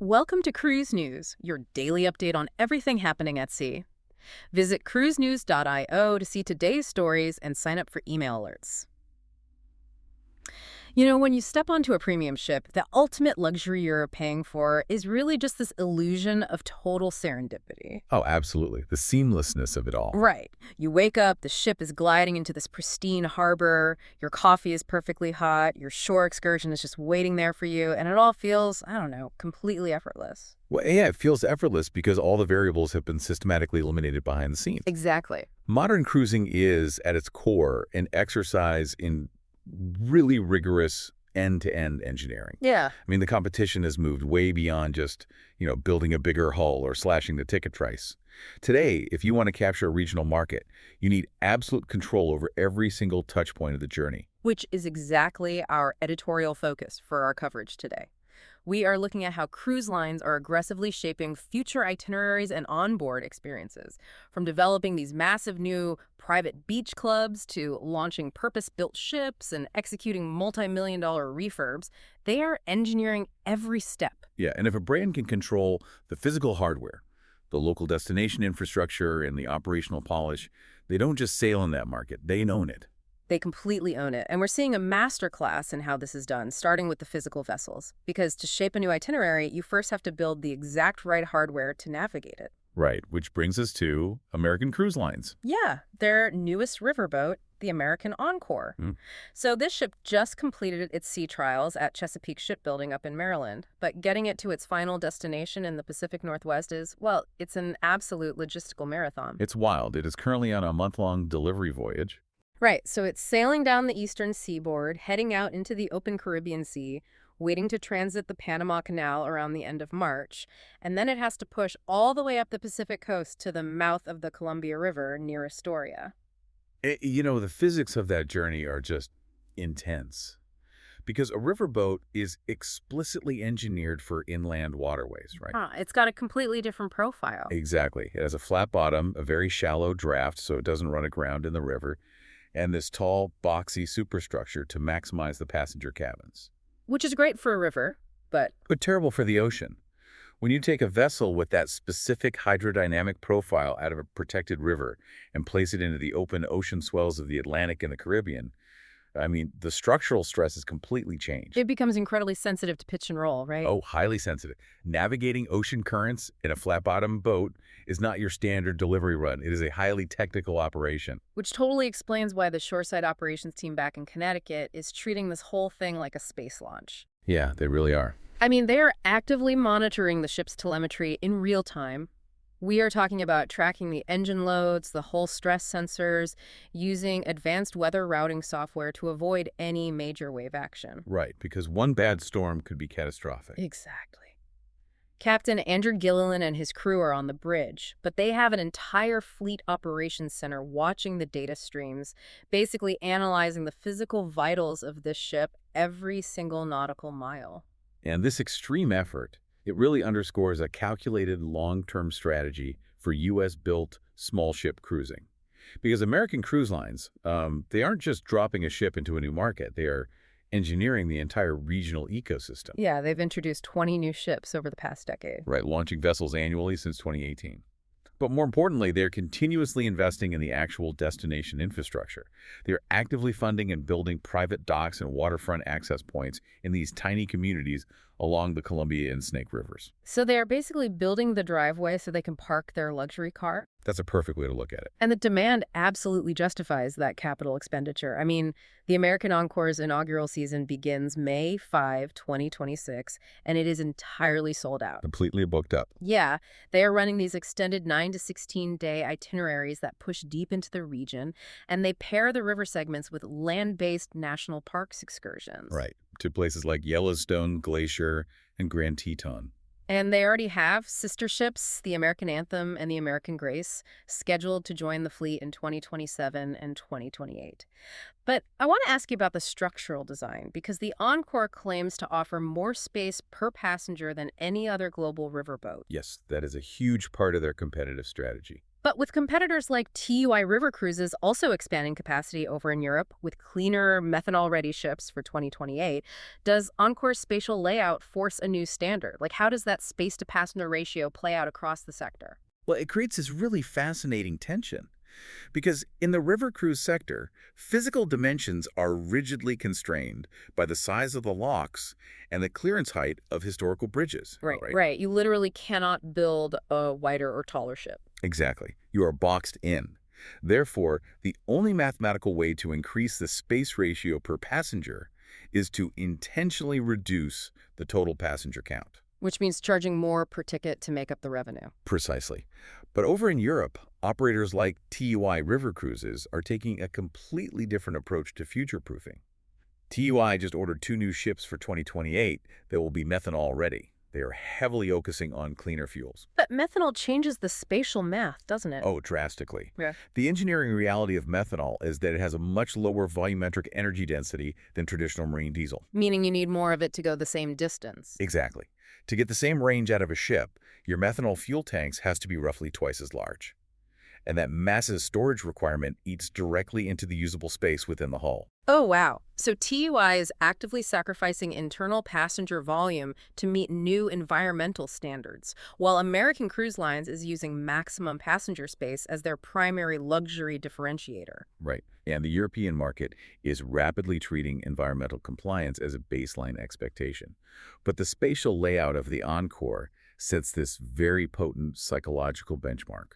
Welcome to Cruise News, your daily update on everything happening at sea. Visit cruisenews.io to see today's stories and sign up for email alerts. When you step onto a premium ship, the ultimate luxury you're paying for is really just this illusion of total serendipity. Oh, absolutely. The seamlessness of it all. Right. You wake up, the ship is gliding into this pristine harbor, your coffee is perfectly hot, your shore excursion is just waiting there for you, and it all feels, I don't know, completely effortless. Well, yeah, it feels effortless because all the variables have been systematically eliminated behind the scenes. Exactly. Modern cruising is, at its core, an exercise in really rigorous end-to-end engineering. Yeah. I mean, the competition has moved way beyond just, building a bigger hull or slashing the ticket price. Today, if you want to capture a regional market, you need absolute control over every single touch point of the journey. Which is exactly our editorial focus for our coverage today. We are looking at how cruise lines are aggressively shaping future itineraries and onboard experiences, from developing these massive new private beach clubs to launching purpose-built ships and executing multi-million-dollar refurbs. They are engineering every step. Yeah, and if a brand can control the physical hardware, the local destination infrastructure, and the operational polish, they don't just sail in that market, they own it. They completely own it. And we're seeing a masterclass in how this is done, starting with the physical vessels. Because to shape a new itinerary, you first have to build the exact right hardware to navigate it. Right, which brings us to American Cruise Lines. Yeah, their newest riverboat, the American Encore. So this ship just completed its sea trials at Chesapeake Shipbuilding up in Maryland. But getting it to its final destination in the Pacific Northwest is, well, it's an absolute logistical marathon. It's wild. It is currently on a month-long delivery voyage. Right, so it's sailing down the eastern seaboard, heading out into the open Caribbean Sea, waiting to transit the Panama Canal around the end of March, and then it has to push all the way up the Pacific coast to the mouth of the Columbia River near Astoria. The physics of that journey are just intense. Because a riverboat is explicitly engineered for inland waterways, right? It's got a completely different profile. Exactly. It has a flat bottom, a very shallow draft so it doesn't run aground in the river, and this tall, boxy superstructure to maximize the passenger cabins. Which is great for a river, but Terrible for the ocean. When you take a vessel with that specific hydrodynamic profile out of a protected river and place it into the open ocean swells of the Atlantic and the Caribbean, the structural stress is completely changed. it becomes incredibly sensitive to pitch and roll, right? Oh, highly sensitive. Navigating ocean currents in a flat-bottom boat is not your standard delivery run. It is a highly technical operation. Which totally explains why the shoreside operations team back in Connecticut is treating this whole thing like a space launch. Yeah, they really are. They are actively monitoring the ship's telemetry in real time. We are talking about tracking the engine loads, the hull stress sensors, using advanced weather routing software to avoid any major wave action. Right, because one bad storm could be catastrophic. Exactly. Captain Andrew Gilliland and his crew are on the bridge, but they have an entire fleet operations center watching the data streams, basically analyzing the physical vitals of this ship every single nautical mile. And this extreme effort, it really underscores a calculated long-term strategy for U.S.-built small ship cruising. Because American Cruise Lines, they aren't just dropping a ship into a new market. They are engineering the entire regional ecosystem. Yeah, they've introduced 20 new ships over the past decade. Right, launching vessels annually since 2018. But more importantly, they're continuously investing in the actual destination infrastructure. They're actively funding and building private docks and waterfront access points in these tiny communities along the Columbia and Snake Rivers. So they are basically building the driveway so they can park their luxury car. That's a perfect way to look at it. And the demand absolutely justifies that capital expenditure. The American Encore's inaugural season begins May 5, 2026, and it is entirely sold out. Completely booked up. Yeah, they are running these extended 9 to 16-day itineraries that push deep into the region, and they pair the river segments with land-based national parks excursions. Right, to places like Yellowstone, Glacier, and Grand Teton. And they already have sister ships, the American Anthem and the American Grace, scheduled to join the fleet in 2027 and 2028. But I want to ask you about the structural design, because the Encore claims to offer more space per passenger than any other global riverboat. Yes, that is a huge part of their competitive strategy. But with competitors like TUI River Cruises also expanding capacity over in Europe with cleaner, methanol-ready ships for 2028, does Encore's spatial layout force a new standard? Like, how does that space-to-passenger ratio play out across the sector? Well, it creates this really fascinating tension. Because in the river cruise sector, physical dimensions are rigidly constrained by the size of the locks and the clearance height of historical bridges. All Right, right. right. You literally cannot build a wider or taller ship. Exactly. You are boxed in. Therefore, the only mathematical way to increase the space ratio per passenger is to intentionally reduce the total passenger count. Which means charging more per ticket to make up the revenue. Precisely. But over in Europe, operators like TUI River Cruises are taking a completely different approach to future-proofing. TUI just ordered 2 new ships for 2028 that will be methanol ready. They are heavily focusing on cleaner fuels. But methanol changes the spatial math, doesn't it? Oh, drastically. Yeah. The engineering reality of methanol is that it has a much lower volumetric energy density than traditional marine diesel. Meaning you need more of it to go the same distance. Exactly. To get the same range out of a ship, your methanol fuel tanks has to be roughly twice as large. And that massive storage requirement eats directly into the usable space within the hull. Oh, wow. So TUI is actively sacrificing internal passenger volume to meet new environmental standards, while American Cruise Lines is using maximum passenger space as their primary luxury differentiator. Right. And the European market is rapidly treating environmental compliance as a baseline expectation. But the spatial layout of the Encore sets this very potent psychological benchmark.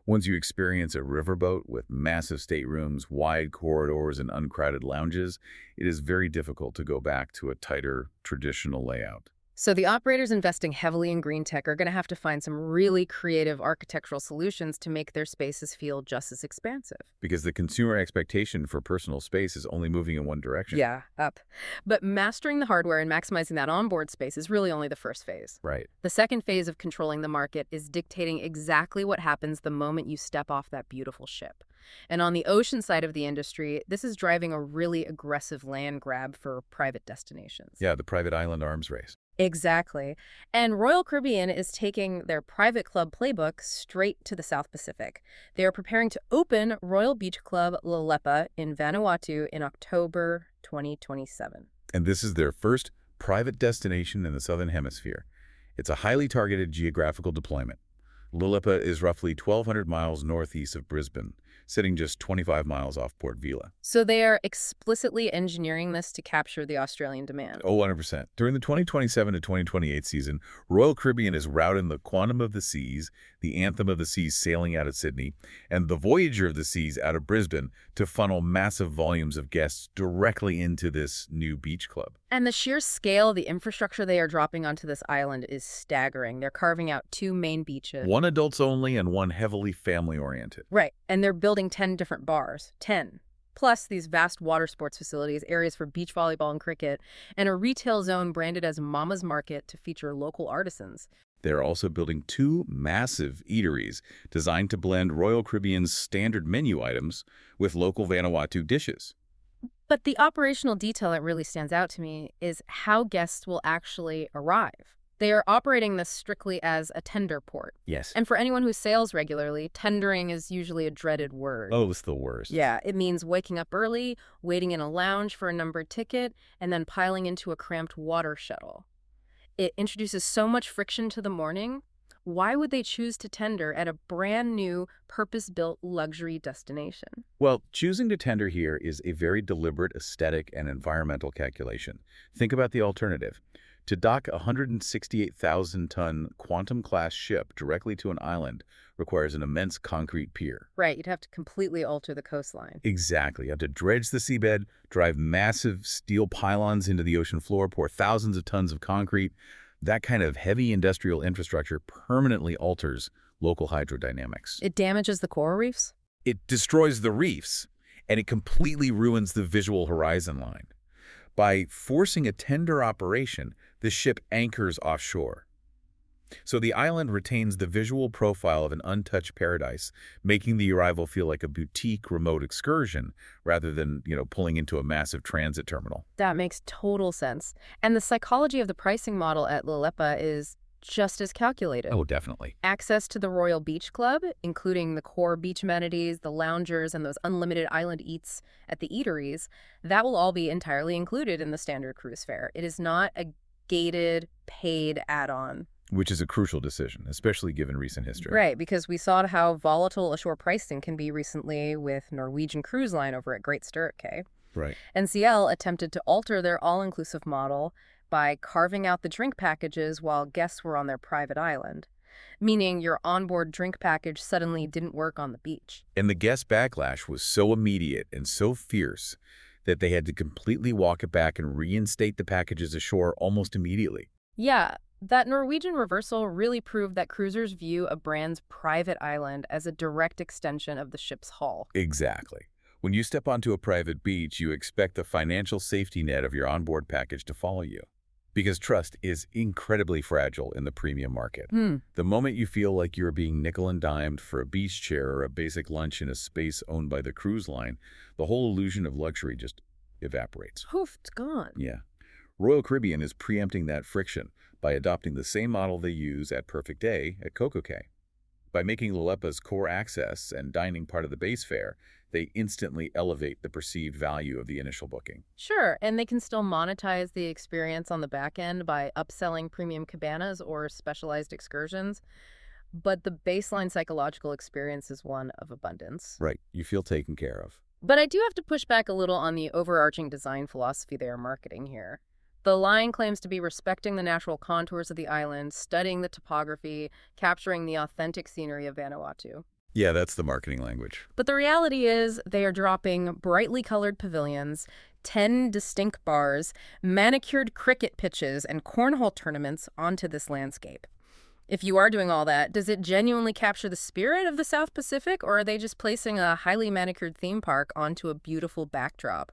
Once you experience a riverboat with massive staterooms, wide corridors, and uncrowded lounges, it is very difficult to go back to a tighter, traditional layout. So the operators investing heavily in green tech are going to have to find some really creative architectural solutions to make their spaces feel just as expansive. Because the consumer expectation for personal space is only moving in one direction. Yeah, up. But mastering the hardware and maximizing that onboard space is really only the first phase. Right. The second phase of controlling the market is dictating exactly what happens the moment you step off that beautiful ship. And on the ocean side of the industry, this is driving a really aggressive land grab for private destinations. Yeah, the private island arms race. Exactly. And Royal Caribbean is taking their private club playbook straight to the South Pacific. They are preparing to open Royal Beach Club Lelepa in Vanuatu in October 2027. And this is their first private destination in the Southern Hemisphere. It's a highly targeted geographical deployment. Lelepa is roughly 1,200 miles northeast of Brisbane, sitting just 25 miles off Port Vila. So they are explicitly engineering this to capture the Australian demand. Oh, 100%. During the 2027 to 2028 season, Royal Caribbean is routing the Quantum of the Seas, the Anthem of the Seas sailing out of Sydney, and the Voyager of the Seas out of Brisbane to funnel massive volumes of guests directly into this new beach club. And the sheer scale of the infrastructure they are dropping onto this island is staggering. They're carving out 2 main beaches. One adults only and one heavily family-oriented. Right, and they're building 10 different bars. 10. Plus these vast water sports facilities, areas for beach volleyball and cricket, and a retail zone branded as Mama's Market to feature local artisans. They're also building 2 massive eateries designed to blend Royal Caribbean's standard menu items with local Vanuatu dishes. But the operational detail that really stands out to me is how guests will actually arrive. They are operating this strictly as a tender port. Yes. And for anyone who sails regularly, tendering is usually a dreaded word. Oh, it's the worst. Yeah, it means waking up early, waiting in a lounge for a numbered ticket, and then piling into a cramped water shuttle. It introduces so much friction to the morning. Why would they choose to tender at a brand new, purpose-built luxury destination? Well, choosing to tender here is a very deliberate aesthetic and environmental calculation. Think about the alternative. To dock a 168,000-ton Quantum-class ship directly to an island requires an immense concrete pier. Right, you'd have to completely alter the coastline. Exactly. You have to dredge the seabed, drive massive steel pylons into the ocean floor, pour thousands of tons of concrete. That kind of heavy industrial infrastructure permanently alters local hydrodynamics. It damages the coral reefs? It destroys the reefs, and it completely ruins the visual horizon line. By forcing a tender operation, the ship anchors offshore. So the island retains the visual profile of an untouched paradise, making the arrival feel like a boutique remote excursion rather than, pulling into a massive transit terminal. That makes total sense. And the psychology of the pricing model at Lelepa is just as calculated. Oh, definitely. Access to the Royal Beach Club, including the core beach amenities, the loungers, and those unlimited island eats at the eateries, that will all be entirely included in the standard cruise fare. It is not a gated, paid add-on. Which is a crucial decision, especially given recent history. Right, because we saw how volatile ashore pricing can be recently with Norwegian Cruise Line over at Great Stirrup Cay. Right. NCL attempted to alter their all-inclusive model by carving out the drink packages while guests were on their private island, meaning your onboard drink package suddenly didn't work on the beach. And the guest backlash was so immediate and so fierce that they had to completely walk it back and reinstate the packages ashore almost immediately. Yeah, that Norwegian reversal really proved that cruisers view a brand's private island as a direct extension of the ship's hull. Exactly. When you step onto a private beach, you expect the financial safety net of your onboard package to follow you. Because trust is incredibly fragile in the premium market. The moment you feel like you're being nickel and dimed for a beach chair or a basic lunch in a space owned by the cruise line, the whole illusion of luxury just evaporates. Poof, it's gone. Yeah. Royal Caribbean is preempting that friction by adopting the same model they use at Perfect Day at Coco Cay. By making Lelepa's core access and dining part of the base fare, they instantly elevate the perceived value of the initial booking. Sure, and they can still monetize the experience on the back end by upselling premium cabanas or specialized excursions, but the baseline psychological experience is one of abundance. Right. You feel taken care of. But I do have to push back a little on the overarching design philosophy they are marketing here. The line claims to be respecting the natural contours of the island, studying the topography, capturing the authentic scenery of Vanuatu. Yeah, that's the marketing language. But the reality is they are dropping brightly colored pavilions, 10 distinct bars, manicured cricket pitches, and cornhole tournaments onto this landscape. If you are doing all that, does it genuinely capture the spirit of the South Pacific, or are they just placing a highly manicured theme park onto a beautiful backdrop?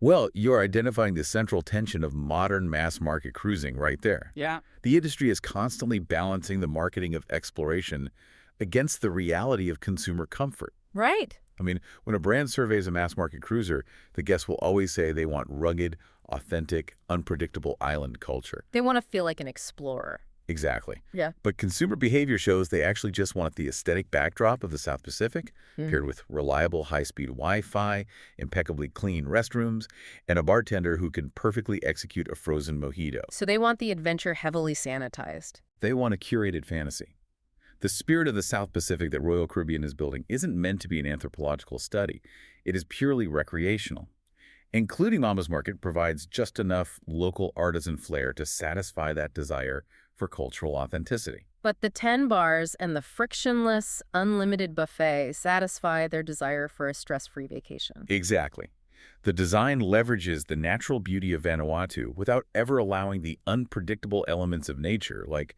Well, you're identifying the central tension of modern mass market cruising right there. Yeah. The industry is constantly balancing the marketing of exploration against the reality of consumer comfort. Right. I mean, when a brand surveys a mass market cruiser, the guests will always say they want rugged, authentic, unpredictable island culture. They want to feel like an explorer. Exactly. Yeah. But consumer behavior shows they actually just want the aesthetic backdrop of the South Pacific, paired with reliable high-speed Wi-Fi, impeccably clean restrooms, and a bartender who can perfectly execute a frozen mojito. So they want the adventure heavily sanitized. They want a curated fantasy. The spirit of the South Pacific that Royal Caribbean is building isn't meant to be an anthropological study. It is purely recreational. Including Mama's Market provides just enough local artisan flair to satisfy that desire for cultural authenticity. But the 10 bars and the frictionless, unlimited buffet satisfy their desire for a stress-free vacation. Exactly. The design leverages the natural beauty of Vanuatu without ever allowing the unpredictable elements of nature, like,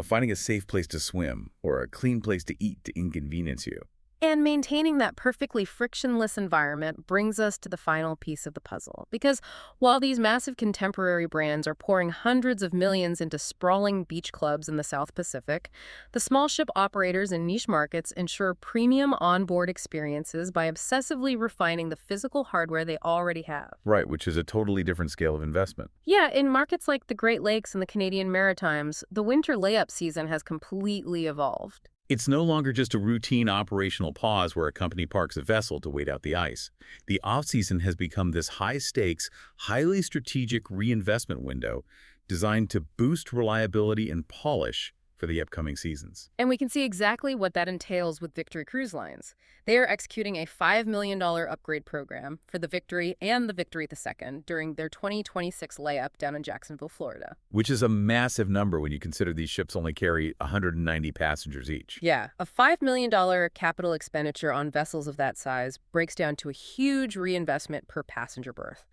finding a safe place to swim or a clean place to eat to inconvenience you. And maintaining that perfectly frictionless environment brings us to the final piece of the puzzle. Because while these massive contemporary brands are pouring hundreds of millions into sprawling beach clubs in the South Pacific, the small ship operators in niche markets ensure premium onboard experiences by obsessively refining the physical hardware they already have. Right, which is a totally different scale of investment. Yeah, in markets like the Great Lakes and the Canadian Maritimes, the winter layup season has completely evolved. It's no longer just a routine operational pause where a company parks a vessel to wait out the ice. The off-season has become this high-stakes, highly strategic reinvestment window designed to boost reliability and polish for the upcoming seasons. And we can see exactly what that entails with Victory Cruise Lines. They are executing a $5 million upgrade program for the Victory and the Victory II during their 2026 layup down in Jacksonville, Florida. Which is a massive number when you consider these ships only carry 190 passengers each. Yeah, a $5 million capital expenditure on vessels of that size breaks down to a huge reinvestment per passenger berth.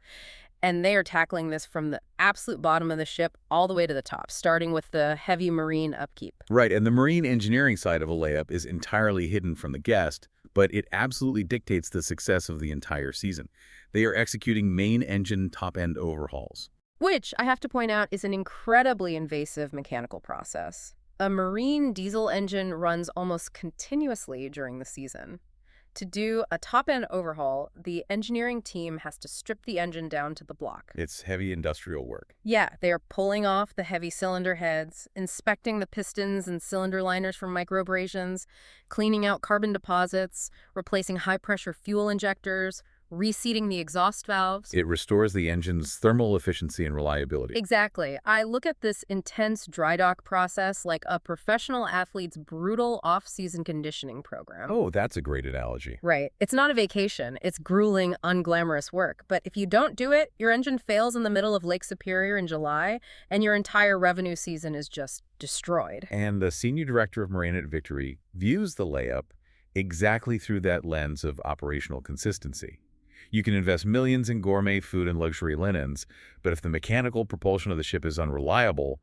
And they are tackling this from the absolute bottom of the ship all the way to the top, starting with the heavy marine upkeep. Right, and the marine engineering side of a layup is entirely hidden from the guest, but it absolutely dictates the success of the entire season. They are executing main engine top-end overhauls. Which, I have to point out, is an incredibly invasive mechanical process. A marine diesel engine runs almost continuously during the season. To do a top-end overhaul, the engineering team has to strip the engine down to the block. It's heavy industrial work. Yeah, they are pulling off the heavy cylinder heads, inspecting the pistons and cylinder liners for microabrasions, cleaning out carbon deposits, replacing high-pressure fuel injectors, reseating the exhaust valves. It restores the engine's thermal efficiency and reliability. Exactly. I look at this intense dry dock process like a professional athlete's brutal off-season conditioning program. Oh, that's a great analogy. Right. It's not a vacation. It's grueling, unglamorous work. But if you don't do it, your engine fails in the middle of Lake Superior in July, and your entire revenue season is just destroyed. And the senior director of Marine at Victory views the layup exactly through that lens of operational consistency. You can invest millions in gourmet food and luxury linens, but if the mechanical propulsion of the ship is unreliable,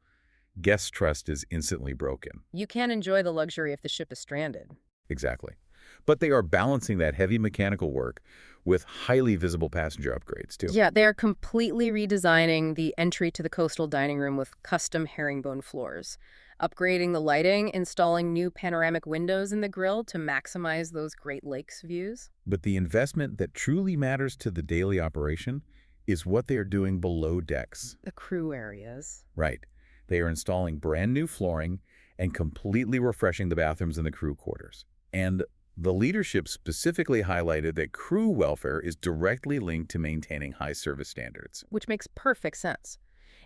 guest trust is instantly broken. You can't enjoy the luxury if the ship is stranded. Exactly. But they are balancing that heavy mechanical work with highly visible passenger upgrades, too. Yeah, they are completely redesigning the entry to the coastal dining room with custom herringbone floors, upgrading the lighting, installing new panoramic windows in the grill to maximize those Great Lakes views. But the investment that truly matters to the daily operation is what they are doing below decks. The crew areas. Right. They are installing brand new flooring and completely refreshing the bathrooms in the crew quarters. And the leadership specifically highlighted that crew welfare is directly linked to maintaining high service standards. Which makes perfect sense.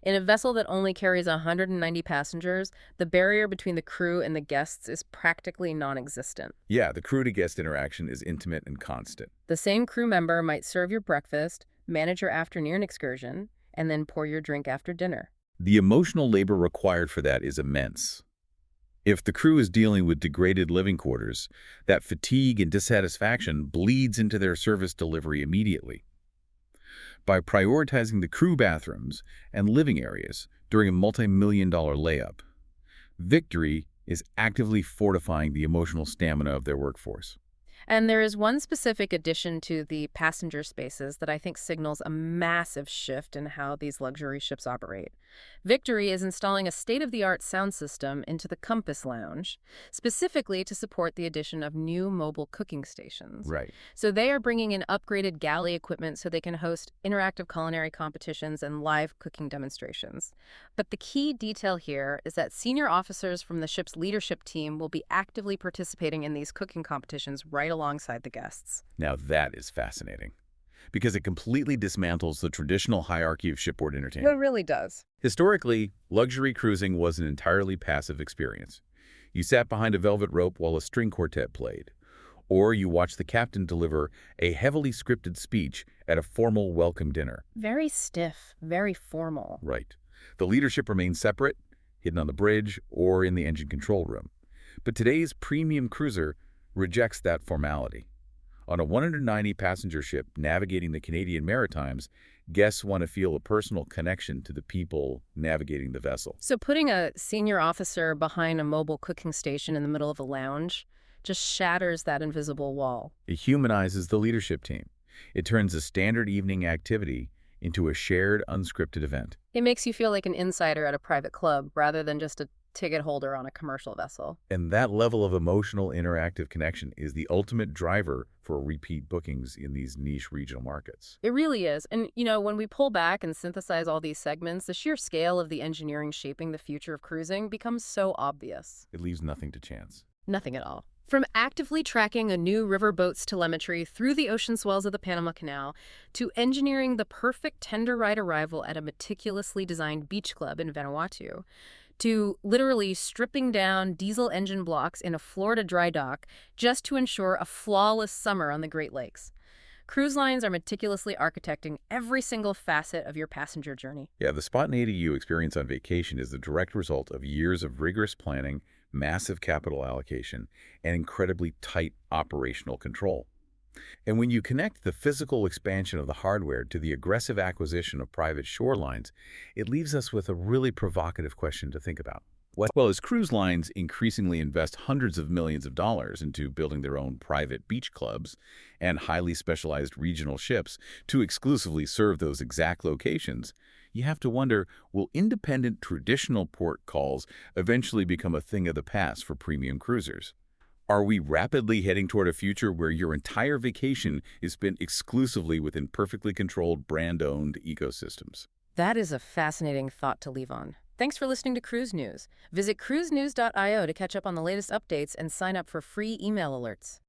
In a vessel that only carries 190 passengers, the barrier between the crew and the guests is practically non-existent. Yeah, the crew-to-guest interaction is intimate and constant. The same crew member might serve your breakfast, manage your afternoon excursion, and then pour your drink after dinner. The emotional labor required for that is immense. If the crew is dealing with degraded living quarters, that fatigue and dissatisfaction bleeds into their service delivery immediately. By prioritizing the crew bathrooms and living areas during a multi-million-dollar layup, Victory is actively fortifying the emotional stamina of their workforce. And there is one specific addition to the passenger spaces that I think signals a massive shift in how these luxury ships operate. Victory is installing a state-of-the-art sound system into the Compass Lounge, specifically to support the addition of new mobile cooking stations. Right. So they are bringing in upgraded galley equipment so they can host interactive culinary competitions and live cooking demonstrations. But the key detail here is that senior officers from the ship's leadership team will be actively participating in these cooking competitions right alongside the guests. Now that is fascinating, because it completely dismantles the traditional hierarchy of shipboard entertainment. It really does. Historically, luxury cruising was an entirely passive experience. You sat behind a velvet rope while a string quartet played, or you watched the captain deliver a heavily scripted speech at a formal welcome dinner. Very stiff, very formal. Right. The leadership remains separate, hidden on the bridge or in the engine control room. But today's premium cruiser rejects that formality. On a 190-passenger ship navigating the Canadian Maritimes, guests want to feel a personal connection to the people navigating the vessel. So putting a senior officer behind a mobile cooking station in the middle of a lounge just shatters that invisible wall. It humanizes the leadership team. It turns a standard evening activity into a shared, unscripted event. It makes you feel like an insider at a private club rather than just a ticket holder on a commercial vessel. And that level of emotional, interactive connection is the ultimate driver for repeat bookings in these niche regional markets. It really is. And, when we pull back and synthesize all these segments, the sheer scale of the engineering shaping the future of cruising becomes so obvious. It leaves nothing to chance. Nothing at all. From actively tracking a new riverboat's telemetry through the ocean swells of the Panama Canal to engineering the perfect tender ride arrival at a meticulously designed beach club in Vanuatu, to literally stripping down diesel engine blocks in a Florida dry dock just to ensure a flawless summer on the Great Lakes. Cruise lines are meticulously architecting every single facet of your passenger journey. Yeah, the spontaneity you experience on vacation is the direct result of years of rigorous planning, massive capital allocation, and incredibly tight operational control. And when you connect the physical expansion of the hardware to the aggressive acquisition of private shorelines, it leaves us with a really provocative question to think about. Well, as cruise lines increasingly invest hundreds of millions of dollars into building their own private beach clubs and highly specialized regional ships to exclusively serve those exact locations, you have to wonder, will independent traditional port calls eventually become a thing of the past for premium cruisers? Are we rapidly heading toward a future where your entire vacation is spent exclusively within perfectly controlled, brand-owned ecosystems? That is a fascinating thought to leave on. Thanks for listening to Cruise News. Visit cruisenews.io to catch up on the latest updates and sign up for free email alerts.